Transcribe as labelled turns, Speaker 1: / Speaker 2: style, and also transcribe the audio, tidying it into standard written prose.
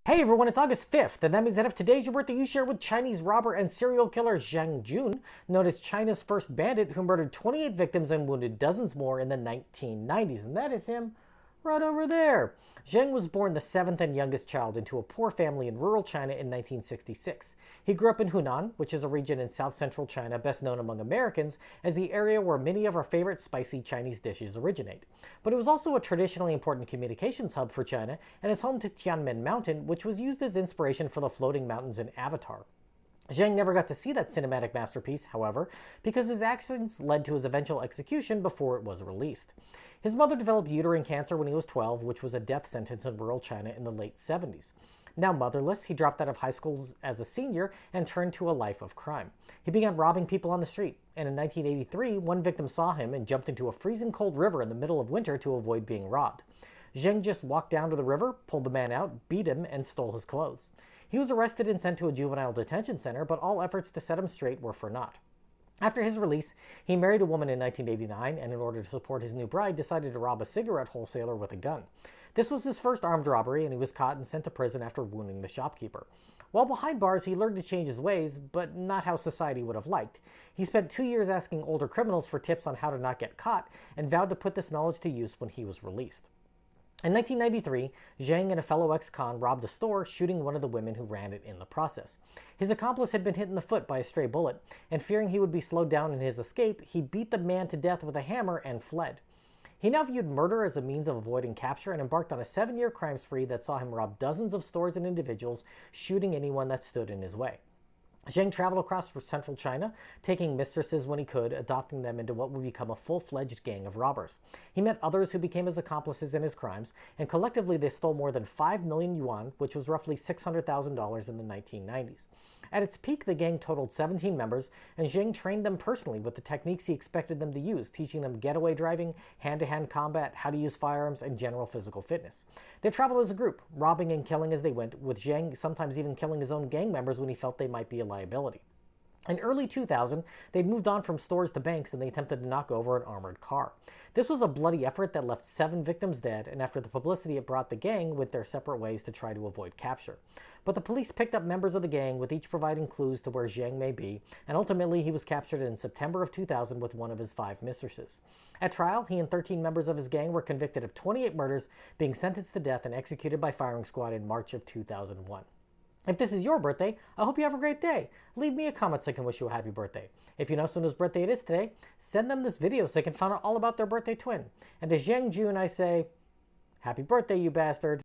Speaker 1: Hey everyone, it's August 5th, and that means that if today's your birthday, you share with Chinese robber and serial killer Zhang Jun, known as China's first bandit who murdered 28 victims and wounded dozens more in the 1990s. And that is him right over there. Zheng was born the seventh and youngest child into a poor family in rural China in 1966. He grew up in Hunan, which is a region in south-central China best known among Americans as the area where many of our favorite spicy Chinese dishes originate. But it was also a traditionally important communications hub for China and is home to Tianmen Mountain, which was used as inspiration for the floating mountains in Avatar. Zheng never got to see that cinematic masterpiece, however, because his actions led to his eventual execution before it was released. His mother developed uterine cancer when he was 12, which was a death sentence in rural China in the late 70s. Now motherless, he dropped out of high school as a senior and turned to a life of crime. He began robbing people on the street, and in 1983, one victim saw him and jumped into a freezing cold river in the middle of winter to avoid being robbed. Zheng just walked down to the river, pulled the man out, beat him, and stole his clothes. He was arrested and sent to a juvenile detention center, but all efforts to set him straight were for naught. After his release, he married a woman in 1989 and in order to support his new bride, decided to rob a cigarette wholesaler with a gun. This was his first armed robbery, and he was caught and sent to prison after wounding the shopkeeper. While behind bars, he learned to change his ways, but not how society would have liked. He spent 2 years asking older criminals for tips on how to not get caught and vowed to put this knowledge to use when he was released. In 1993, Zhang and a fellow ex-con robbed a store, shooting one of the women who ran it in the process. His accomplice had been hit in the foot by a stray bullet, and fearing he would be slowed down in his escape, he beat the man to death with a hammer and fled. He now viewed murder as a means of avoiding capture and embarked on a 7-year crime spree that saw him rob dozens of stores and individuals, shooting anyone that stood in his way. Zheng traveled across central China, taking mistresses when he could, adopting them into what would become a full-fledged gang of robbers. He met others who became his accomplices in his crimes, and collectively they stole more than 5 million yuan, which was roughly $600,000 in the 1990s. At its peak, the gang totaled 17 members, and Zheng trained them personally with the techniques he expected them to use, teaching them getaway driving, hand-to-hand combat, how to use firearms, and general physical fitness. They traveled as a group, robbing and killing as they went, with Zheng sometimes even killing his own gang members when he felt they might be a liability. In early 2000, they'd moved on from stores to banks and they attempted to knock over an armored car. This was a bloody effort that left 7 victims dead, and after the publicity it brought, the gang went their separate ways to try to avoid capture. But the police picked up members of the gang, with each providing clues to where Zheng may be, and ultimately he was captured in September of 2000 with one of his 5 mistresses. At trial, he and 13 members of his gang were convicted of 28 murders, being sentenced to death and executed by firing squad in March of 2001. If this is your birthday, I hope you have a great day. Leave me a comment so I can wish you a happy birthday. If you know someone whose birthday it is today, send them this video so I can find out all about their birthday twin. And to Zhang Jun, I say, happy birthday, you bastard.